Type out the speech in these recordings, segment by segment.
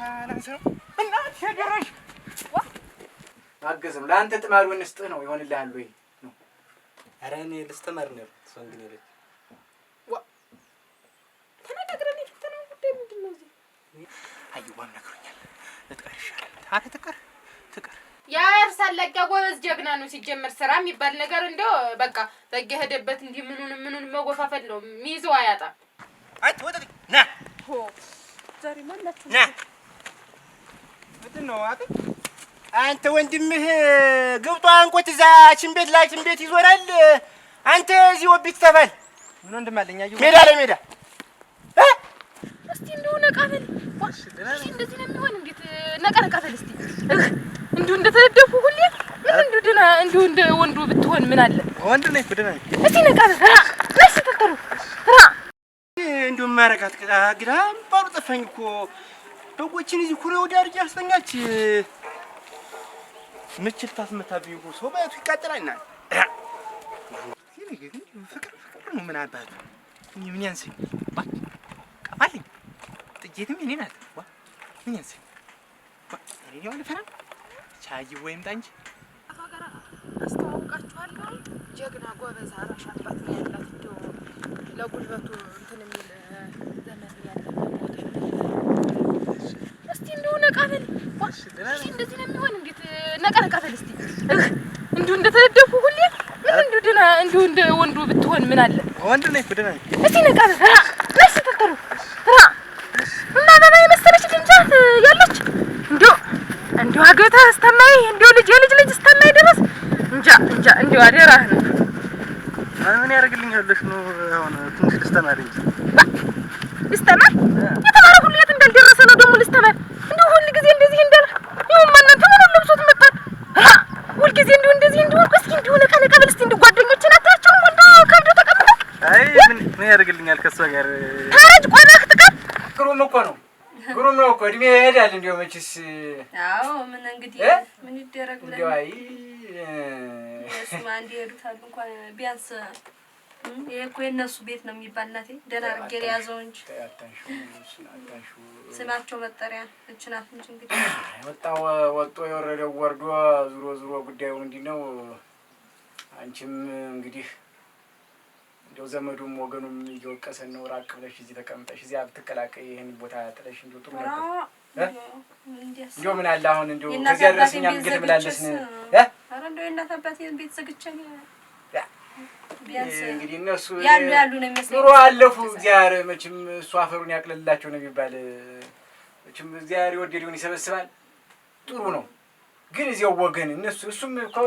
አላንሰው እና ሸገረሽ አገዘም ለአንተ ጥማዱ እንስጥህ ነው ይሆንልሃል ወይ ነው? ኧረ እኔ ልስተማር ነው ሰው እንግዲህ ልጅ ተነጋግረን የፈተነው ጉዳይ ምንድን ነው? እዚህ አይዋም ነግሮኛል። ልትቀር ይሻላል። አረ ትቀር ያ ያርሳለቃ ጎበዝ ጀግና ነው። ሲጀመር ስራ የሚባል ነገር እንደው በቃ ተገሄደበት እንዲህ ምኑን መጎፋፈል ነው ሚይዘው አያጣም። ወጣ ና ሆ ዛሬ ማናችሁ ና ምንድነው አጥይ አንተ ወንድምህ ግብጧ አንቆት እዛችን ቤት ላችን ቤት ይዞራል። አንተ እዚህ ወቢት ተባል ምን ወንድም አለኝ አየሁ ሜዳ ለሜዳ እስቲ እንደው ነቃበል ዋሽ እንደዚህ ነው የሚሆን። እንዴት ነቀነቃበል እስቲ እንዴ እንደተደደፉ ሁሌ ምን እንደደና እንደ ወንዱ ብትሆን ምን አለ? ወንድ ነኝ ብደና እስቲ ነቃበል ነስ ተከሩ እንደው ማረካት ግዳም ባሩ ጠፋኝ እኮ በጎችን እዚህ ኩሬው ዳር ያስተኛች ምችት ታስመታብኝ እኮ ሰው ባይቱ ይቃጠላልና ፍቅር ነው ምን አባቱ ምን ያንሰኝ ቀፋልኝ ጥቂትም እኔ ናት ምን ያንሰኝ እኔ ነው አልፈራ ቻይ ወይም ጣንጂ አፋጋራ አስተዋውቃችኋለሁ። ጀግና ጎበዝ አራሽ አባት ነው ያላት እንደው ለጉልበቱ እንትን የሚል ዘመን ያለው እስቲ እንደው ነቃበል ዋሽ እንደዚህ ነው የሚሆን። እንዴት ነቀነቃበል እስቲ እንዴ እንደተደደፉ ሁሌ ምን እንደደና እንደ ወንዱ ብትሆን ምን አለ? ወንድ ነኝ ብደና እስቲ ነቃበል ነስ ተከሩ እና በባይ መሰለሽ ድንጃት ያለች እንደው አገታ አስተማይ እንደው ልጅ አስተማይ ድረስ እንጃ እንደው አደራህ ነው። ምን ያደርግልኛለሽ ነው አሁን ትንሽ ልስተማር እንጂ ልስተማር የተማረ ሁሉ የት እንዳልደረሰ ነው ደግሞ ልስተማር እንደው ሁሉ ጊዜ እንደዚህ እንዳል ይሁን ማንንተ ምን ለብሶት መጣ ሁሉ ጊዜ እንደዚህ እንደው እስኪ እንደው ነቀበል እስቲ እንደው ጓደኞችን አታቸው እንደው ከብዶ ተቀምጠ አይ ምን ያደርግልኛል ከሷ ጋር ታረጅ ቆመህ ትቀር ግሩም ነው እኮ እድሜ ይሄዳል። እንደው መችስ አዎ ምን እንግዲህ ምን ይደረግ ብለን እንደው አይ እሱማ እንዲሄዱታል እንኳን ቢያንስ ይሄ እኮ የእነሱ ቤት ነው የሚባል እናቴ ደህና አድርጌ ያዘው እንጂ ስማቸው መጠሪያ እች ናት እንጂ እንግዲህ ወጥቶ የወረደው ወርዶ ዙሮ ጉዳዩ እንዲህ ነው። አንቺም እንግዲህ እንደው ዘመዱም ወገኑም እየወቀሰን ነው። ራቅ ብለሽ እዚህ ተቀምጠሽ እዚህ አትቀላቀይ ይሄን ቦታ ጥለሽ እንደው ጥሩ ነበር። እንደው ምን አለ አሁን እንደው ከዚያ ድረስ እኛም ግድ ብላለስን አረ እንደው የእናት አባቴን ቤት ዘግቼኝ እንግዲህ እነሱ ያሉ ነው የሚመስለው ኑሮ አለፉ። እግዚአብሔር መቼም እሱ አፈሩን ያቅልላቸው ነው የሚባል። መቼም እግዚአብሔር ይወደደውን ይሰበስባል። ጥሩ ነው ግን እዚያው ወገን እሱም እኮ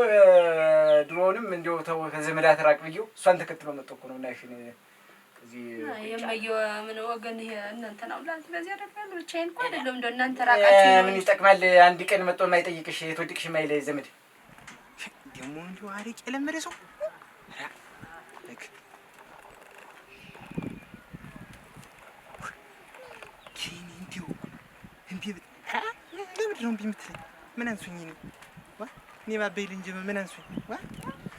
ድሮውንም እንደው ተው ከዘመዳት ራቅ ብዬው እሷን ተከትሎ መጥቶ እኮ ነው እናሽን እዚህ የማየው ምን ወገን ይሄ እናንተ ነው ላንተ በዚህ አደረጋለሁ ብቻዬን እኮ አይደለም እንደው እናንተ ራቃችሁ ምን ይጠቅማል? አንድ ቀን መጥቶ የማይጠይቅሽ የተወድቅሽ ማይለ ዘመድ ደግሞ እንደው አሪቅ የለመደ ሰው ለምንድን ነው እምቢ የምትለኝ? ምን አንሱኝ ነው እኔ ባበይል እንጂ ምን አንሱኝ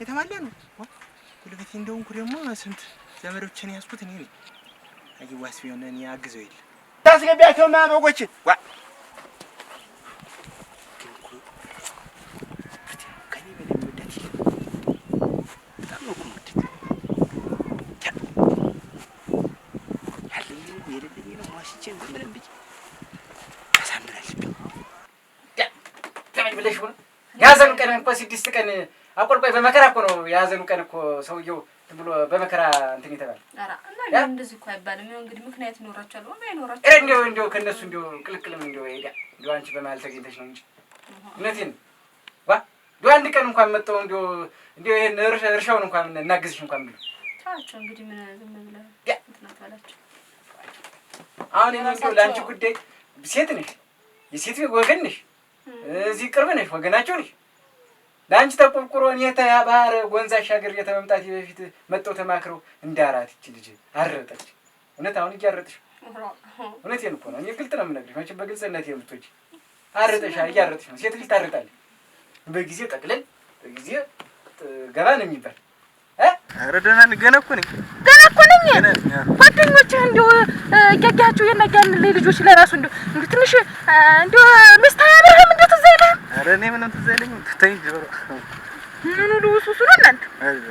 የተማለ ነው ጉልበቴ እንደውም እኮ ደግሞ ስንት ዘመዶችን ያስኩት እኔ ነኝ። አይዋስ ቢሆን እኔ አግዘው የለ ታስገቢያቸው ማበጎችን ከኔ በላይ ወዳት በጣም ነው እኮ የምወዳት ያለኝ የሌለኝ ነው ዋሽቼ ዝም ብለን ብቻ ብለሽ ሆነ ያዘኑ ቀን እንኳን 6 ቀን አቆልቆይ በመከራ እኮ ነው ያዘኑ ቀን እኮ ሰውየው ብሎ በመከራ እንትን ይተባል። አራ እና እንደዚህ እኮ አይባልም። እንግዲህ ምክንያት ይኖራቸዋል ወይ አይኖራቸውም? እንደው ከነሱ እንደው ቅልቅልም እንደው ይጋ እንደው አንቺ በማል ተገኝተሽ ነው እንጂ እነቴን እንደው አንድ ቀን እንኳን መጣው እንደው ይሄን እርሻውን እንኳን እናግዝሽ እንኳን ብሎ ታቸው እንግዲህ ምን ዝም ብለህ እንትና ታላችሁ። አሁን እንደው ላንቺ ጉዳይ ሴት ነሽ፣ የሴት ወገን ነሽ፣ እዚህ ቅርብ ነሽ፣ ወገናቸው ነሽ። ላንቺ ተቆርቆሮ እኔታ ባህር ወንዝ አሻገር የተመምጣት በፊት መጣው ተማክረው እንዳራት እቺ ልጅ አረጠች። እውነት አሁን እያረጠሽ እውነቴን እኮ ነው። እኔ ግልጥ ነው የምነግርሽ። መቼም በግልጽነት የምትወጪ አረጠሽ እያረጠሽ ነው። ሴት ልጅ ታረጣለች። በጊዜ ጠቅለል በጊዜ ገባ ነው የሚባል ኧረ ደህና ነኝ። ገና እኮ ነኝ ነኝ። ጓደኞቼ እንደው እያያቸው የናያን ልጆች ለራሱ እንደው ትንሽ እንደው ሚስት አያብርህም እንደው ትዝ አይልህም? ኧረ እኔ ምንም ትዝ አይለኝም። ተይ እንጂ ጆሮ ምኑ ልውሱሱ ነው እናንተ።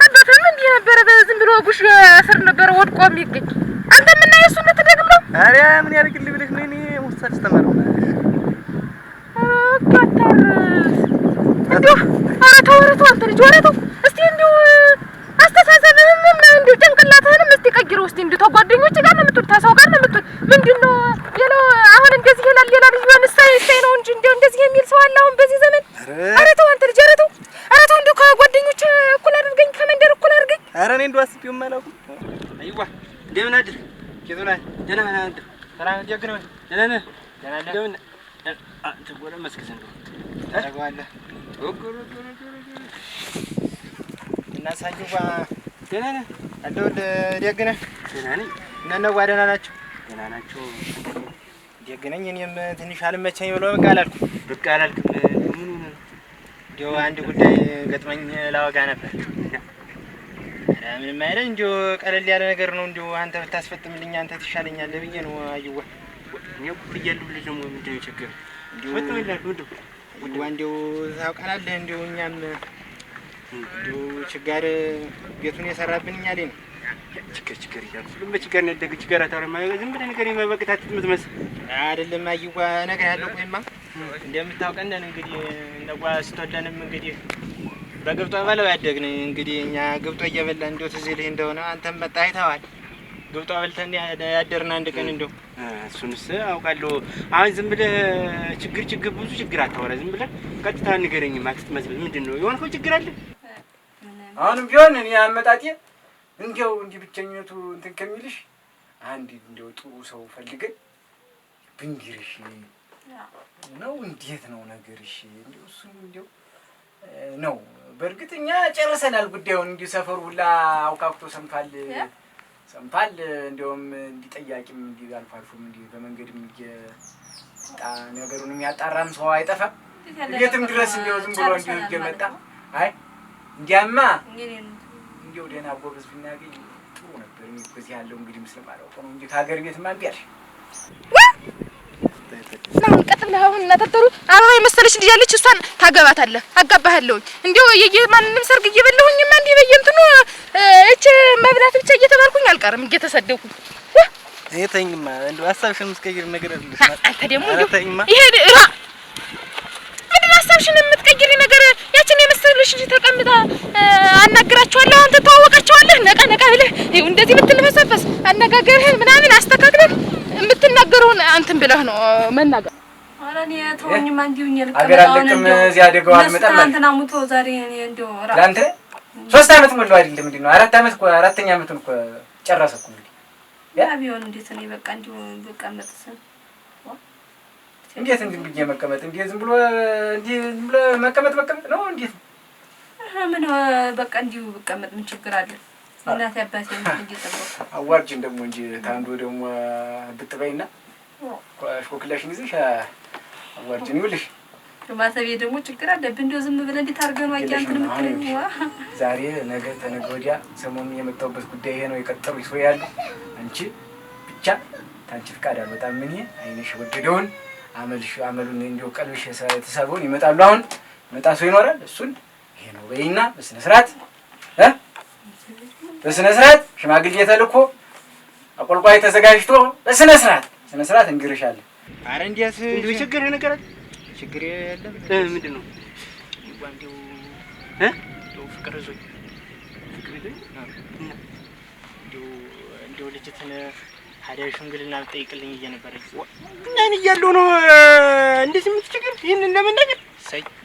አባትህም እንዲህ ነበረ ዝም ብሎ ቡሽ ስር ነበረ ወድቆ የሚገኝ። አንተ ምን የእሱ ልትደግም ነው? ኧረ ምን ያደርግልኝ ብለሽ ነው? እኔ ሙሳል ስተመር እንደው ኧረ ተው አንተ ልጅ ኧረ ተው እስቲ እንደው አስተሳሰብህም እንደው ጭንቅላትህንም እስቲ ቀይረው እስቲ እንደው ተጓደኞች ጋር ነው የምትውል ተሰው ጋር ነው የምትውል። ምንድን ነው ሌላው አሁን እንደዚህ ይላል ሌላ ልጅ ቢሆን እሰይ ነው እንጂ እንደው እንደዚህ የሚል ሰው አለ አሁን በዚህ ዘመን? ኧረ ተው አንተ ልጅ ኧረ ተው እንደው ከጓደኞች እኩል አድርገኝ ከመንደር እኩል አድርገኝ። ኧረ እኔ እንደው አስቤውም አላውቅም። አይዋ እንደምን አድር ኬቱና ደህና ነህ አንተ? ሰላም ደግነህ ደህና ነህ? ደህና ነህ? እንደምን አንተ ወደ መስከሰን ነው ታደርገዋለህ? እና ሳይዋ ደህና ነህ? እንደው ደግ ነህ? ደህና ነኝ። እና እነዋ ደህና ናቸው? ደህና ናቸው። ደግ ነኝ። እኔም ትንሽ አልመቸኝ ብሎ ብቅ አላልኩም። ምን ሆነህ ነው? እንደው አንድ ጉዳይ ገጥመኝ ላወጋ ነበር። ምንም አይደል እንደው ቀለል ያለ ነገር ነው። እንደው አንተ ብታስፈጥምልኝ አንተ ትሻለኛለህ ብዬ ነው። አይዋ እኔው ብያለሁ ልጅ ደግሞ ምንድን ነው ችግር? እንደው ታውቃለህ እንደው እኛም እንደው ችጋር ቤቱን የሰራብን እኛ ላይ ነው። ችግር እያልኩ ሁሉም በችጋር ነው ያደገ ችጋር አታወራም። ዝም ብለህ ነገር የመበቅታት የምትመስል አይደለም። አይዋ እነግርሃለሁ። ቆይማ እንደምታውቀን እንግዲህ እነዋ ስትወደንም እንግዲህ በግብጦ በለው ያደግን እንግዲህ እኛ ግብጦ እየበላን እንደው ትዝ ይልህ እንደሆነ አንተም መጣ አይተኸዋል። ግብጦ በልተን ያደርን አንድ ቀን እንደው እሱንስ አውቃለሁ። አሁን ዝም ብለህ ችግር ብዙ ችግር አታወራ። ዝም ብለህ ቀጥታ ንገረኝማ አትመስል። ምንድን ነው የሆንከው? ችግር አለ? አሁንም ቢሆን እኔ አመጣጤ እንዲያው እንዲህ ብቸኝነቱ እንትን ከሚልሽ አንድ እንዲያው ጥሩ ሰው ፈልገን ብንዲርሽ ነው። እንዴት ነው ነገርሽ? እንዲያው እሱን እንዲያው ነው። በእርግጥ እኛ ጨርሰናል ጉዳዩን። እንዲሁ ሰፈሩ ሁላ አውቃቅቶ ሰምቷል። እንደውም እንዲጠያቂም እንዲህ አልፎ አልፎም እንዲህ በመንገድም ነገሩን የሚያጣራም ሰው አይጠፋም። ቤትም ድረስ እንዲያው ዝም ብሎ እንዲሁ እየመጣ አይ እንዲያማ እንዲያው ደህና ጎበዝ ብናገኝ ጥሩ ነበር። እኔ እኮ እዚህ ያለው እንግዲህ ምስል ማላውቀው ነው እንጂ ከሀገር ቤትማ እምቢ አልሽ። አሁን ቀጥል አሁን እናተተሩ አበባ የመሰለች ልጅ ያለች እሷን ታገባታለህ። አጋባሃለሁኝ እንደው የማንንም ሰርግ እየበላሁኝማ እንዲህ በየእንትኑ እቺ መብላት ብቻ እየተባልኩኝ አልቀርም እየተሰደኩኝ። ተይኝማ እንደው ሀሳብሽን የምትቀይር ነገር አይደለሽ። አንተ ደግሞ ይሄ ምንድን ነው ሀሳብሽን የምትቀይሪ ነገር? ያችን የመሰለች ልጅ ተቀምጣ አናግራቸዋለሁ። አንተ ተዋወቃቸዋለህ። ነቃ ብለህ ይኸው እንደዚህ ብትልፈሰፈስ አነጋገርህን ምናምን አስተካክለህ የምትናገረውን አንተን ብለህ ነው መናገር። ኧረ እኔ ተወኝማ እንዲሁኝ አገር አለቅም እዚህ አደጋው አልመጣም ማለት አንተና ሙቶ ዛሬ እኔ እንደው ለአንተ 3 ዓመት ሞላው አይደለም ምንድን ነው 4 ዓመት እኮ 4ኛ ዓመቱን እኮ ጨረሰ እኮ እንግዲህ ያ ቢሆን እንዴት እኔ በቃ እንዲሁ ብቀመጥስ እንዴት ብዬ መቀመጥ እንዴ? ዝም ብሎ መቀመጥ ነው እንዴት? ምን በቃ እንዲሁ ብቀመጥ ምን ችግር አለ? እናቴ አባቴ እንዲጠበቁ አዋርጅን ደግሞ እንጂ ታንዶ ደግሞ ብትበይና ሾክላሽን ይዘሽ አዋርጅን ይውልሽ። ማተቤ ደግሞ ችግር አለብህ። እንደው ዝም ብለህ እንዴት አድርገህ ነው አያንተን የምትለኝ? ዛሬ ነገ ተነገ ወዲያ ሰሞኑን የመጣሁበት ጉዳይ ይሄ ነው። የቀጠሩኝ ሰው ያሉ አንቺ ብቻ ታንቺ ፍቃድ አልወጣም። ምን አይነሽ ወደደውን አመሉን እንደው ቀልብሽ ተሳበውን ይመጣሉ። አሁን መጣ ሰው ይኖራል። እሱን ይሄ ነው በይና በስነ ስርዓት ሽማግሌ ተልኮ አቆልቋይ ተዘጋጅቶ በስነ ስርዓት እንግርሻለን። ኧረ እንዴት ችግር ነገር አለ? ችግር የለም። ምንድን ነው ዋንዴው ፍቅር ይዞኝ እንደው ልጅትን ሀዲያ ሽምግልና ብጠይቅልኝ እየነበረች እኔን እያለሁ ነው እንደዚህ የምትችግር ይህንን ለመናገር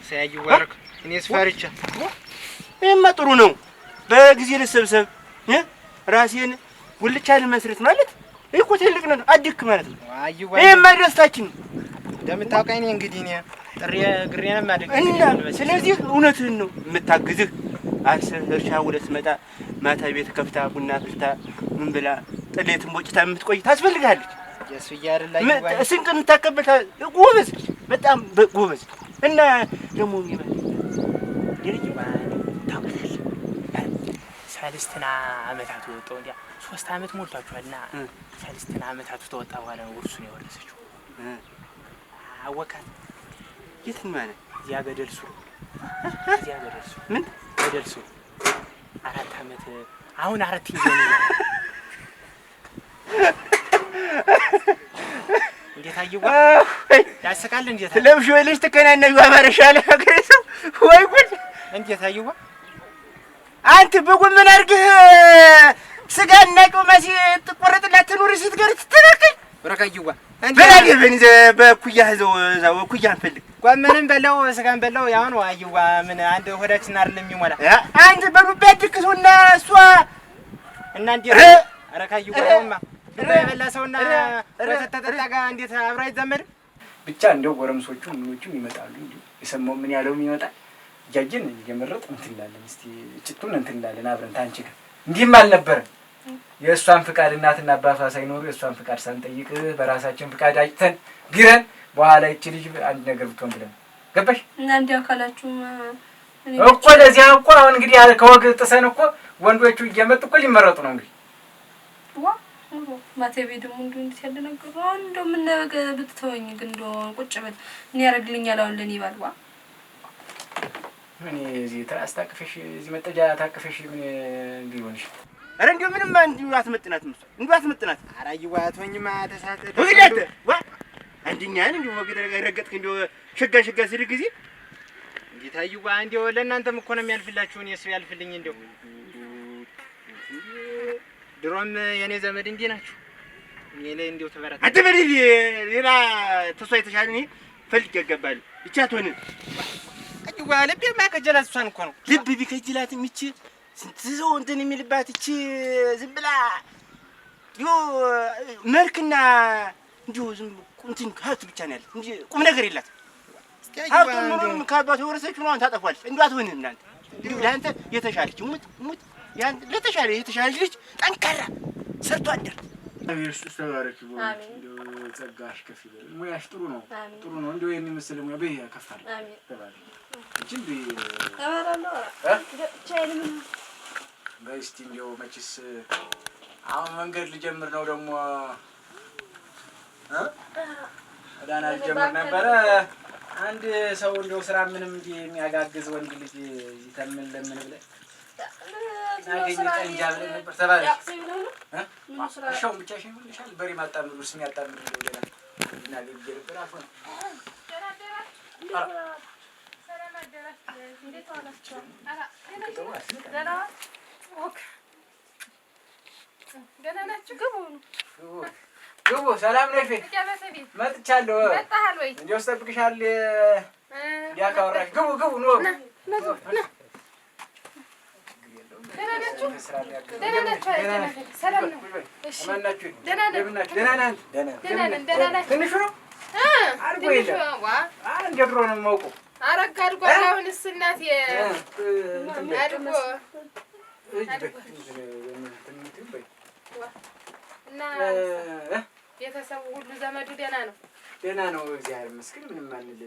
ሳያይዋረክ እኔስ ፈርቻ። ይህማ ጥሩ ነው። በጊዜ ልሰብሰብ ራሴን ጉልቻ ልመስረት ማለት ይህ እኮ ትልቅ ነገር አድክ ማለት ነው። ይህማ ደስታችን እንደምታውቀኝ እኔ እንግዲህ እኔ ግሬንም አደግ እና ስለዚህ እውነትህን ነው የምታግዝህ። አርሰህ እርሻ ውለህ ስትመጣ ማታ ቤት ከፍታ ቡና ፍልታ ምን ብላ ጥሌትን ቦጭታ የምትቆይ ታስፈልጋለች። ስንቅ የምታቀበል ጎበዝ፣ በጣም ጎበዝ እና ደግሞ ሰልስትና አመታት ወጣው እንዴ 3 አመት ሞልቷቸዋልና ሰልስትና አመታቱ ተወጣ በኋላ ውርሱን ያወረሰችው አወቃት። የትን ማለት እዚያ ገደል ሱር ምን ገደል ሱር 4 አመት አሁን 4 ይዘን እንዴት አየዋ ያሰቃል እንዴት ለምሽ ወይልሽ ተከናነዩ አማረሻለ አገረሰው ወይ ጉድ እንዴት አየዋ አንተ በጎመን አድርገህ ስጋና ጮማሲ ትቆረጥላት ትኑር ስትገርት ትተረከኝ ወረካይዋ በላገበን በኩያ ዘው ዘው ኩያ አንፈልግ ጎመንም በላው ስጋን በላው ያው ነው አይዋ ምን አንድ ሆዳችን አይደለም የሚሞላ አንተ በዱቤት ድክሱና እሷ እና እንዴ አረካይዋማ በበላ ሰውና በተተተጋ እንዴት አብራ ይዘመድ ብቻ እንደው ጎረምሶቹ ምኖቹም ይመጣሉ እንዴ የሰማው ምን ያለው ይመጣል ያጀን እየመረጥ እንትላለን እስቲ እጭቱን እንትላለን አብረን ታንቺ ጋር እንዲህም አልነበረም የእሷን ፍቃድ እናትና አባቷ ሳይኖሩ የእሷን ፍቃድ ሳንጠይቅ በራሳችን ፍቃድ አይተን ግረን በኋላ እቺ ልጅ አንድ ነገር ብትሆን ብለን ገባሽ እና እንዲያ ካላችሁ እኮ ለዚያ እኮ አሁን እንግዲህ ያለ ከወግ ጥሰን እኮ ወንዶቹ እየመጡ እኮ ሊመረጡ ነው እንግዲህ ዋ ማቴቤ ደግሞ እንዴት ያለ ነገር ነው እንደው ምን ነገር ብትተወኝ ግን እንደው ቁጭ ብል ምን ያረግልኛል አሁን ለኔ ባልዋ ምን እዚህ ታስታቅፈሽ እዚህ መጠጃ ታቅፈሽ ምን ሊሆንሽ አረ እንደው ምንም እንዲሁ አትመጥናት መስሎ እንዲሁ አትመጥናት አራይዋ አትወኝማ ተሳተተ ወግደት ዋ አንደኛን እንዲሁ ወግደት ረገጥክ እንዲሁ ሸጋ ሲል ጊዜ እንዴት አይዋ እንደው ለእናንተም እኮ ነው የሚያልፍላችሁ እኔስ ያልፍልኝ እንደው ድሮም የኔ ዘመድ እንዴ ናችሁ እኔ ላይ እንደው ተበረታ አትበል ሌላ ተሷይ ተሻለኝ ፈልግ ያገባል ብቻ ተሆነ አይዋ ልብ የማከጀላት እሷን እኮ ነው ልብ ቢከጅላት እቺ ስንት ሰው እንትን የሚልባት እቺ ዝም ብላ ዮ መልክና እንዲሁ ዝም እንትን ሀብት ብቻ ነው ያለ እንጂ ቁም ነገር የላት ሀብቱን ምኑን ከአባቱ የወረሰችው ነው ታጠፋለች እንዲሁ አትሆንም እናንተ እንዲሁ ለአንተ የተሻለች ሙት ያን ለተሻለ የተሻለች ልጅ ጠንካራ ሰርቶ አደር አቤት ተባረክ እንደው ጸጋሽ ከፍ ይበል ሙያሽ ጥሩ ነው እንደው የሚመስል ሙያ በይ ያከፋል ተባረክ እቺን ተባራሎ ቻይልም በስቲ እንደው መችስ አሁን መንገድ ልጀምር ነው ደግሞ አዳና ልጀምር ነበረ አንድ ሰው እንደው ስራ ምንም እንዲ የሚያጋግዝ ወንድ ልጅ ይተምን ለምን ብለ ናገኝ ጠንጃ ብለ ነበር ተባረክ እሺው ብቻሽን ይልሻል በሪ ማጣምሩ ስም ያጣምሩ እንደገና እናገኝ ነበር አፎን ሰላም አደረሽ እንዴት ዋላችሁ ደህና ኦኬ ደህና ናችሁ ግቡ ሰላም ነሽ መጥቻለሁ መጣሃል ወይ እንደው ስጠብቅሻል ያካወራሽ ግቡ ኑ ደህና ናችሁ ሰላም ነው እሺ ደህና ናችሁ ትንሹ ነው አርጎ የለም አንድ ድሮ ነው የማውቀው አረጋ አድርጓል አሁንስ እናቴ አድርጎ እና ቤተሰቡ ሁሉ ዘመዱ ደህና ነው እግዚአብሔር ይመስገን ምንም አንል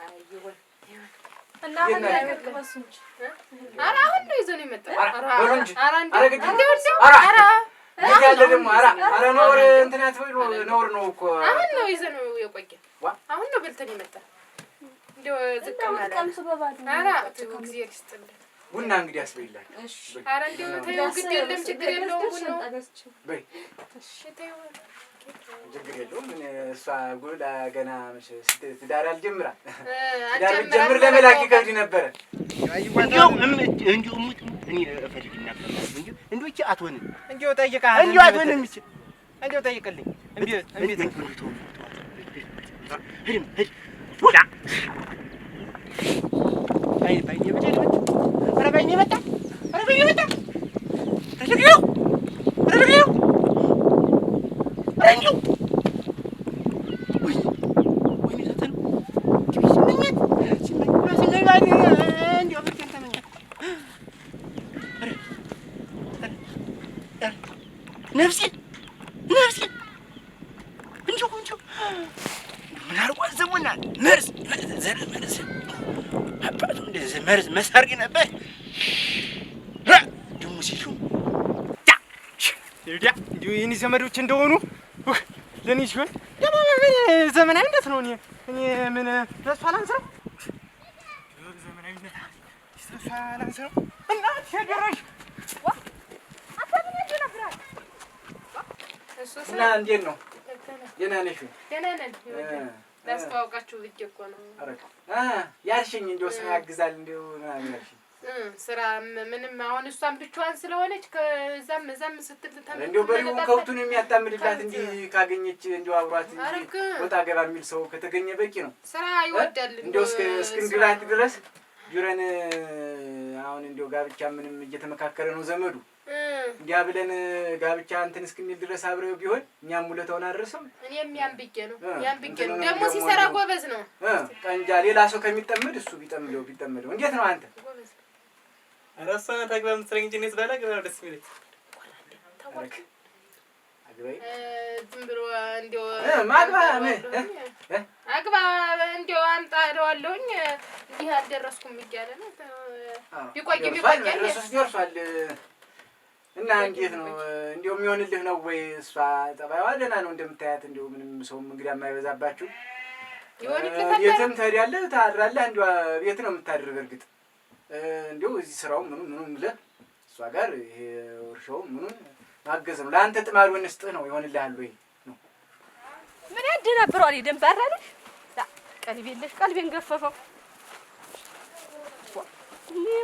አይወል እና አሁን ነው ይዞ ነው የመጣው ነውር እንትናት ወይ ነውር ነው እኮ አሁን ነው ይዞ ነው የቆየ አሁን ነው በልተን የመጣ እንደው ዝቅ ማለት ኧረ እግዚአብሔር ይስጥልን ቡና እንግዲህ አስበይላል እሺ ኧረ እንደው ተይው ግድ የለም ችግር የለውም ቡናው በይ እሺ ተይው ችግር የለውም ምን እሷ ጉዳ ገና መቼ ትዳር አልጀምራ ትዳር ጀምር ለመላክ ይከብድ ነበር እንዲሁ እኔ እፈልግ ነበር እንዲሁ እቺ አትሆንም እንዲሁ ጠይቃህ እንዲሁ አትሆንም እንዲሁ ጠይቅልኝ እምቢ ሂድ ወላ ባይኔ መጣ ኧረ ባይኔ መጣ ተለግለው እንዲሁ ወይ ተተን ሲመኘት እንዲሁ ብቻ ተመኘት ነፍሴ እንዲሁ ምን አርጓል ዘሙናል መርዝ አባቱ እንደዚህ መርዝ መሰርቅ ነበር ሲሉ ያ እንዲሁ የኔ ዘመዶች እንደሆኑ ለኔ ሲሆን ደግሞ ዘመናዊነት ነው። እኔ ምን ለሷ ላንሰው ዘመናዊነት ለሷ ላንሰው እና ሸገረሽ እና እንዴት ነው? ደህና ነሽ? ደህና ነን። ላስተዋውቃችሁ ብዬሽ እኮ ነው። ያልሽኝ እንደው ስራ ያግዛል እንደው ምናምን ያልሽኝ ስራ ምንም አሁን እሷን ብቻዋን ስለሆነች ከዛም እዛም ስትል እንደው በሪውን ከብቱን የሚያጣምድላት እንጂ ካገኘች እንደው አብሯት እንጂ ወጣ ገባ የሚል ሰው ከተገኘ በቂ ነው። ስራ ይወዳል እንደው እስክንድራት ድረስ ጁረን አሁን እንደው ጋብቻ ምንም እየተመካከረ ነው ዘመዱ እንዲያ ብለን ጋብቻ እንትን እስክንል ድረስ አብረው ቢሆን እኛም ውለታውን አድርሰም እኔም ያን ብዬ ነው ደግሞ ሲሰራ ጎበዝ ነው። ቀንጃ ሌላ ሰው ከሚጠመድ እሱ ቢጠምደው እንዴት ነው አንተ? አራሳ ታግባ ምትረኝ እንጂ እኔስ ባላግባ ነው ደስ የሚለኝ። ዝም ብሎ እንደው ማግባ አግባ እንደው አምጣለዋለሁኝ እንዲህ አልደረስኩም እያለ ነው። ቢቆይም ደርሷል እና እንዴት ነው እንደው የሚሆንልህ ነው ወይ? እሷ ጠባይዋ ደህና ነው እንደምታያት እንደው ምንም ሰውም እንግዲህ የማይበዛባችሁ ቤትም ትሄዳለህ ታድራለህ። እንደው ቤት ነው የምታድር በእርግጥ እንደው እዚህ ስራው ምኑን ብለህ እሷ ጋር ይሄ ወርሻው ምኑን ማገዝ ነው። ለአንተ ጥማድ ወንስጥህ ነው ይሆንልሃል ወይ ነው? ምን ያደናብረዋል? ደንባራለሽ ቀልቤለሽ ቀልቤን ገፈፈው።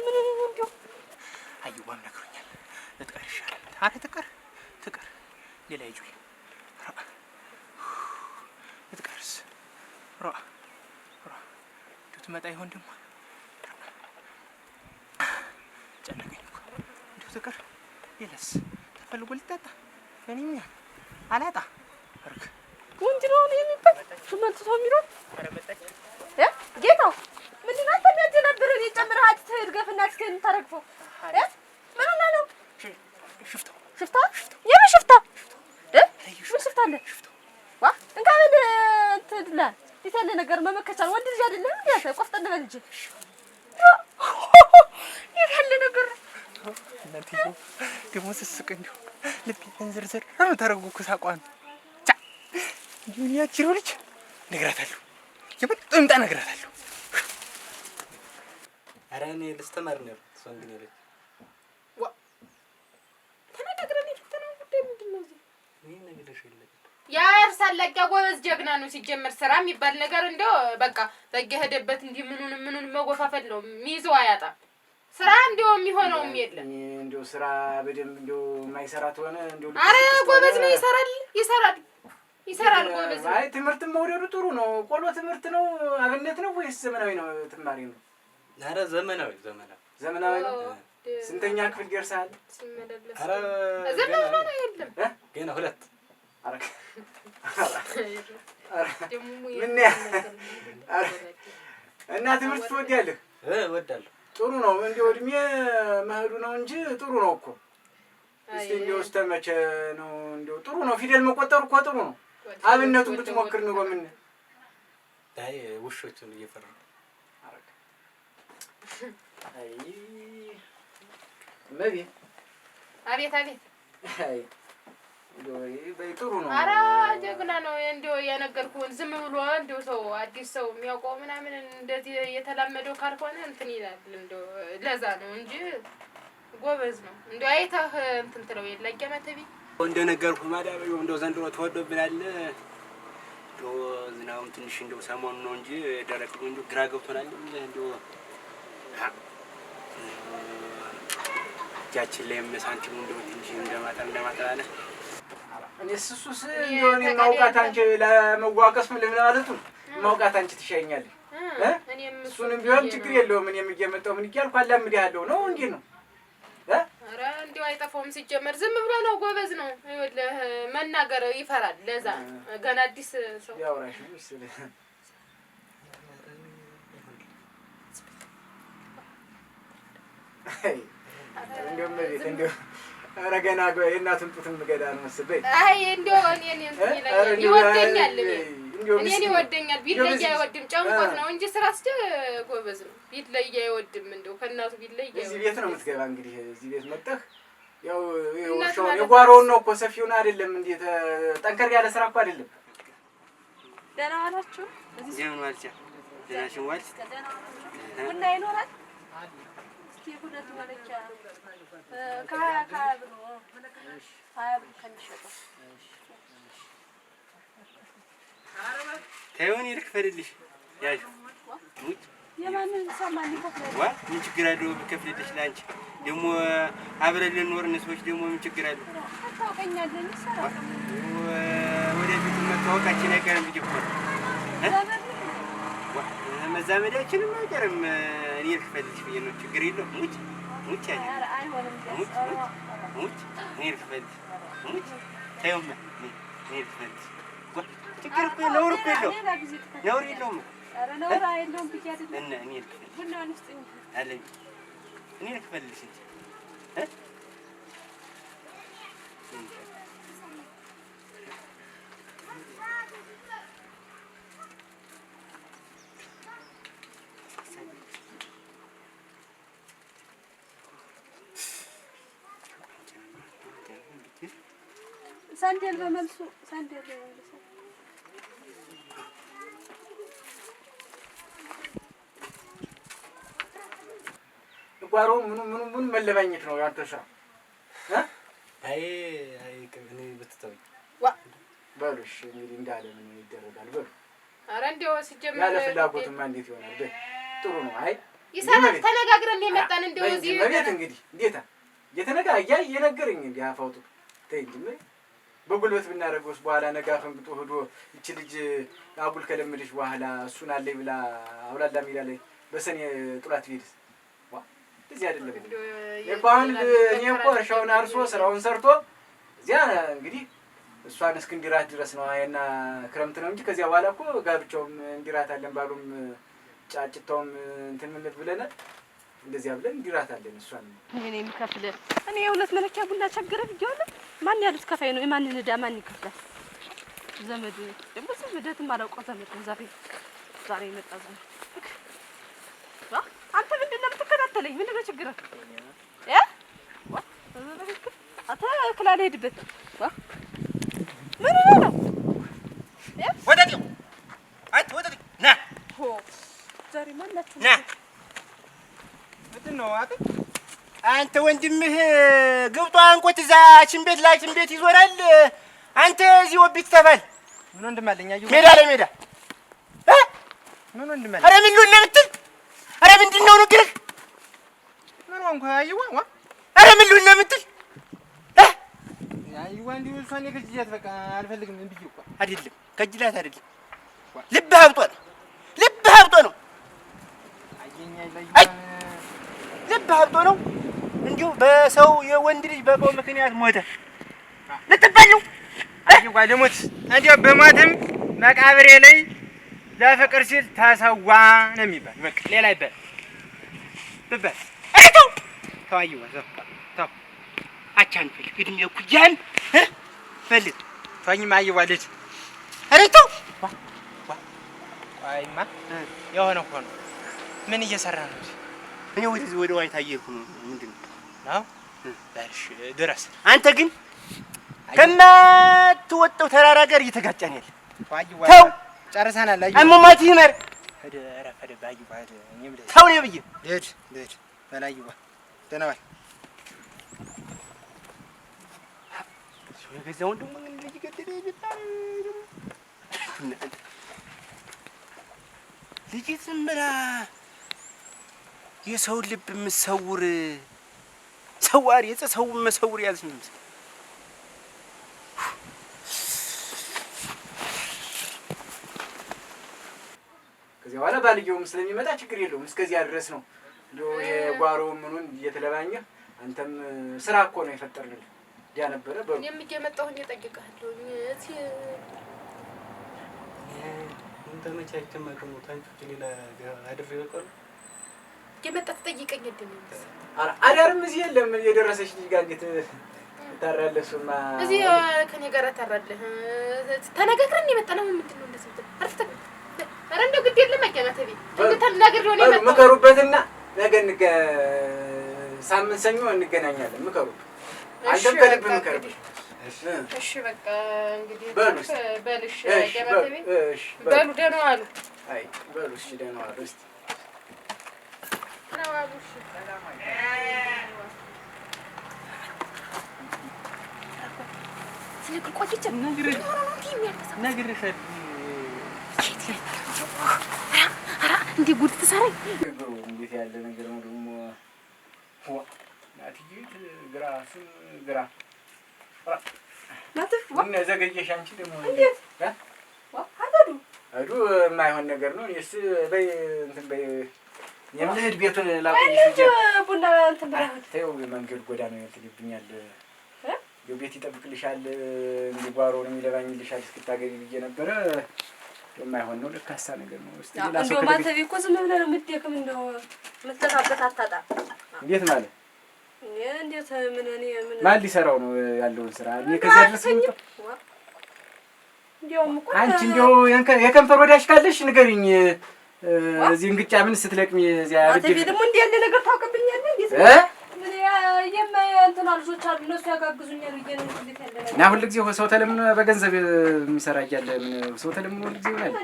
ምን እንደው አዩባም ነግሮኛል። ልትቀር ይሻላል። አረ ትቀር ሌላ ይጁ ልትቀርስ ሮ ትመጣ ይሆን ደግሞ ጨነቀኝ እኮ እንደው ትቀር የለስ ተፈልጎ ሊጠጣ እኔኛ አላጣ አርክ ወንድ ነው የሚባል ሽመልቶ የሚሮጥ ጌታው ምንድን ነው አንተ የሚያደናብረን? የጨምረሃት ትርገፍና እስከን ታረግፈው ምን ነው ሽፍታ የምን ሽፍታ ምን ሽፍታ አለ? ዋ እንካበል እንትላ ይተለ ነገር መመከቻ ወንድ ልጅ አይደለም እንዴ? ቆፍጠን በል እንጂ ይሄ ነገር እናንተ ደግሞ ስስቅ እንደው ልብ እንዝርዝር ነው ተረጉኩ ሳቋን ጁኒያ ቺሮልች ነግራታለሁ። የመጣው ይምጣ ነግራታለሁ። ኧረ እኔ ልስተማር ነው እሷን ግን ያለች ተነጋግረን የፈተናው ጉዳይ ምንድን ነው? እዚህ ምን ነገርሽ የለም ያርሳል ለቃ ጎበዝ ጀግና ነው። ሲጀመር ስራ የሚባል ነገር እንደው በቃ በየሄደበት እንዲህ ምኑን መጎፋፈል ነው የሚይዘው አያጣም። ስራ እንደው የሚሆነውም የለም። እንደው ስራ በደንብ እንደው የማይሰራት ሆነ እንደው አረ ጎበዝ ነው ይሰራል ጎበዝ ነው። አይ ትምህርትም መውደዱ ጥሩ ነው። ቆሎ ትምህርት ነው አብነት ነው ወይስ ዘመናዊ ነው ትማሪ ነው? ኧረ ዘመናዊ ነው። ስንተኛ ክፍል ደርሰሃል? ሲመለስ ኧረ ዘመናዊ ነው የለም ገና ሁለት አረክ ደግሞ ምን እና ትምህርት ትወዳለህ? እወዳለሁ። ጥሩ ነው። እንደው እድሜ መሄዱ ነው እንጂ ጥሩ ነው እኮ። እስቲ እንደው እስከመቼ ነው እንደው ጥሩ ነው። ፊደል መቆጠሩ እኮ ጥሩ ነው። አብነቱን ብትሞክር ነው በምን አይ ውሾቹን እየፈራሁ አረክ አይ መቢ አቤት አይ ጥሩ ነው። ኧረ ጀግና ነው። እንደው የነገርኩህን ዝም ብሎ እንደው ሰው አዲስ ሰው የሚያውቀው ምናምን እንደዚህ የተላመደው ካልሆነ እንትን ይላል። እንደው ለዛ ነው እንጂ ጎበዝ ነው። እንደው አይተህ እንትን ትለው የለ አገመተቢ እንደነገርኩህ ማዳበሪያው እንደው ዘንድሮ ተወዶብናል። እንደው ዝናቡም ትንሽ እንደው ሰሞኑ ነው እንጂ ደረቅ ነው። እንደው ግራ ገብቶናል። እንደው እጃችን ላይም ሳንቲሙ እንደው ትንሽ እንደማጠር አለ። እኔስ እሱስ እንደው እኔ ማውቃት አንቺ ለመዋቀስ ምን ለማለቱ ማውቃት አንቺ ትሻኛለሽ። እሱንም ቢሆን ችግር የለውም። እኔም እየመጣሁ ምን እያልኩ አላምድሃለሁ ነው እንዴ ነው? ኧረ እንደው አይጠፋውም። ሲጀመር ዝም ብሎ ነው ጎበዝ ነው። ይኸውልህ መናገር ይፈራል። ለዛ ገና አዲስ ሰው ያውራሽ ምስል እንደው መቤት እንደው ኧረ ገና የእናቱን ጡትም ገዳ ነው መሰለኝ። አይ እንደው እኔን እንትን ይለኛል ይወደኛል። እኔን ይወደኛል። ቢለይ አይወድም። ጨንቆት ነው እንጂ ስራ አስደ ጎበዝ ነው። ቢለይ አይወድም። እንደው ከእናቱ ቢለይ እዚህ ቤት ነው የምትገባ እንግዲህ እዚህ ቤት መጣህ ያው የጓሮውን ነው እኮ ሰፊውን አይደለም። እንዴት ጠንከር ያለ ስራ እኮ አይደለም። ደህና ዋላችሁ? ጀምን ዋልቻ ደህናሽን ዋልሽ? ቡና ይኖራል? እስኪ ሁለት መለኪያ ከሀያ ብሎ 20 ብር ከሚሸጠው ተይውን ይልክፈልልሽ ያዥ ሙት የማንን ሰማን ይከፍላል? ዋ ምን ችግር አለው ብከፍልልሽ? ለአንቺ ደግሞ አብረን ልንኖርን ሰዎች ደግሞ ምን ችግር አለው? ታውቀኛለህ ይሰራል ወደፊት መታወቃችን አይቀርም ብዬሽ እኮ ነው። መዛመዳችንም አይቀርም። እኔ ልክፈልልሽ ብዬሽ ነው። ችግር የለውም። ሙች ሙች ያዥ ሙች ሙች እኔ ልክፈልልሽ ሙች ተይውማ እኔ ልክፈልልሽ ችግር እኮ ነውር እኮ የለውም። ነውር የለውም። ኧረ ነውር የለውም ብዬሽ አይደለም እና እኔ ልክፈልልሽ ቡናውን ስጥኝ አለኝ እኔ ልክፈልልሽ እንጂ ሳንዴል በመልሱ ሳንዴል ጓሮ ምን መለባኘት ነው ያንተ ስራ? አይ እኔ ብትተውኝ በሉሽ እንግዲህ እንዳለ ምን ይደረጋል በሉ። ኧረ እንደው ሲጀመር ያለ ፍላጎትማ እንዴት ይሆናል? ጥሩ ነው። አይ ይሰራል ተነጋግረን የመጣን እንደው እዚህ መቤት እንግዲህ እንዴታ እየነገረኝ እንዲህ አፋውጡ ተይ እንጂ በጉልበት ብናደርገውስ በኋላ ነጋ ፈንግጦ ሄዶ እቺ ልጅ አጉል ከለምልሽ በኋላ እሱን አለኝ ብላ አውላላ ሜዳ ላይ በሰኔ ጥላት ቢሄድስ? እዚህ አይደለም የባህል እኔ እኮ እርሻውን አርሶ ስራውን ሰርቶ እዚያ እንግዲህ እሷን እስክንዲራት ድረስ ነው እና ክረምት ነው እንጂ ከዚያ በኋላ እኮ ጋብቻውም እንዲራት አለን ባሉም ጫጭታውም እንትን ምን ብለና እንደዚያ ብለን እንዲራት አለን። እሷን እኔ የምከፍል እኔ የሁለት መለኪያ ቡና ቸገረ ብዬዋለሁ። ማን ያሉት ከፋይ ነው? የማንን ዕዳ ማን ይከፍላል? ዘመድ ደግሞ ዘመድም አላውቀው ዘመድ ነው ዛሬ የመጣ ዘመድ። አንተ ምንድን ነው የምትከታተለኝ? ምንድን ነው ችግርህ? አንተ ክላል ሄድበት ምን ነው? ወደዚህ አንተ ወደዚህ ና ዛሬ ማናችሁ ና ምንድን ነው አንተ ወንድምህ ግብጧ አንቆት እዛ ሽንቤት ላይ ሽንቤት ይዞራል። አንተ እዚህ ወቢት ተባል ምን ወንድም አለኝ አየሁ ሜዳ ለሜዳ ምን ወንድም አለኝ? ኧረ ምን ሉን ነው የምትል? ኧረ ምንድን ነው ንግርህ? ምን ወንኩ አየሁ ኧረ ምን ሉን ነው የምትል? አየሁ እንዲሁ እሷን የከጅጃት በቃ አልፈልግም ብዬሽ እኮ አይደለም ከጅላት አይደለም ልብህ አብጦ ነው ልብህ አብጦ ነው አየኛ ላይ ልብህ አብጦ ነው። እንዲሁ በሰው የወንድ ልጅ በቀው ምክንያት ሞተ ልትባል ነው? አየሁ ልሙት እንዲሁ በሞትም መቃብሬ ላይ ለፍቅር ሲል ተሰዋ ነው የሚባል። በቃ ሌላ ይባል ብባል ተው ተው አየሁ ተው አቻን ፈልግ እድሜ እኩያን ፈልግ ተወኝማ አየሁ ልጅ ኧረ ተው ቆይማ የሆነ እኮ ነው። ምን እየሰራ ነው? እኔ ወደ ዋይታ እየሄድኩ ነው። ምንድን ነው በልሽ ድረስ አንተ ግን ከማትወጣው ተራራ ጋር እየተጋጨን ያለ ተው ጨርሰናል። አየሁ አሟሟት ይመር ሄደ ረፈደ ባይዩ ባድ እኔም ልሂድ ተው ነው ብዬ ልሂድ በላይዋ ደህና ዋል። የገዛውን ደግሞ ልጅ ገደለ ይባል ልጅ ዝም ብላ የሰውን ልብ የምትሰውር ሰዋሪ የሰው መሰውር ያዝኝ ነው። ከዚያ በኋላ ባልየውም ስለሚመጣ ችግር የለውም። እስከዚያ ድረስ ነው እንደው የጓሮው ምኑን እየተለባኘ አንተም ስራ እኮ ነው የፈጠርንልህ። ያ ነበረ በሩ እኔም እየመጣሁኝ እጠይቅሃለሁ። ተመቻችተን ማቀሙ ታንቹ ሌላ አድርገው ይቀር እየመጣህ ትጠይቀኝ አይደል? አዳርም እዚህ የለም የደረሰች ልጅ ጋር እንዴት ታራለህ? እሱማ እዚህ ከኔ ጋር ታራለህ። ተነጋግረን የመጣነው ምንድን ነው እንደዚህ እንትን አርፍተ ኧረ እንደው ግድ የለም አያማተቤ ተነጋግረን ነው የመጣነው። ምከሩበትና ነገ ሳምንት ሰኞ እንገናኛለን። ምከሩ አንተም ከልብ ምከርብሽ። እሺ በቃ እንግዲህ በሉስ በልሽ ገበተቤ በሉ ደህና ዋሉ። አይ በሉ እሺ ደህና ዋሉ። እስቲ ደህና ዋሉ። እሺ ሰላም ስለዚህ ቆይቼ ነግሬሻለሁ። ኧረ እንደ ጉድ ትሰራኝ። እንዴት ያለ ነገር ነው ደግሞ ናትዬ ግራ ስም ግራ ምን ዘገየሽ አንቺ ደግሞ እንዴት አዱ የማይሆን ነገር ነው። እኔስ በይ እንትን በይ የምልህድ ቤቱን ላቆይሽ እንጂ ቡና እንትን ብለህ ተይው መንገድ ጎዳና ያልትልብኛል ቤት ይጠብቅልሻል እንዲጓሮውን የሚለባኝልሻል እስክታገቢ ብዬ ነበረ። የማይሆን ነው ለካሳ ነገር ነው። እስቲ ሌላ ሰው እንደው ማተቤ እኮ ዝም ብለህ ነው የምትደክም። እንደው የምትለፋበት አታጣም። እንዴት ማለት እንዴት ምን እኔ ምን ማን ሊሰራው ነው ያለውን ስራ? እኔ ከዚያ ድረስ ነው። እንደውም እኮ አንቺ እንደው የከንፈር ወዳሽ ካለሽ ንገሪኝ። እዚህ እንግጫ ምን ስትለቅሚ እዚያ ማተቤ ደግሞ እንዲህ ያለ ነገር ታውቅብኛለህ እንዴ? ምን እንትና ልጆች አሉ እነሱ ያጋግዙኛል ብዬ ነው እንዴት ያለ ነገር እና ሁሉ ጊዜ ሰው ተለምኖ በገንዘብ የሚሰራ እያለ ምን ሰው ተለምኖ ሁሉ ጊዜ ይሆናል?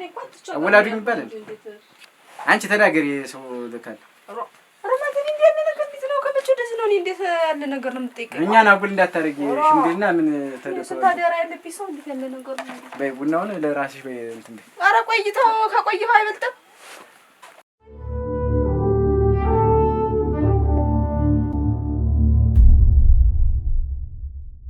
አወላዱኝ ይባላል። አንቺ ተናገሪ። ሰው ልካል ረማቴን እንዲህ ያለ ነገር እንዴት ነው ከመቼ ወደዚህ ነው? እኔ እንዴት ያለ ነገር ነው የምትጠይቀኝ? እኛን አጉል እንዳታረጊ። ሽምግልና ምን ተደሰ ስታደራ ያለብኝ ሰው እንዴት ያለ ነገር ነው? በይ ቡናውን ለራስሽ በይ እንትን። ኧረ ቆይተው ከቆየሁ አይበልጥም።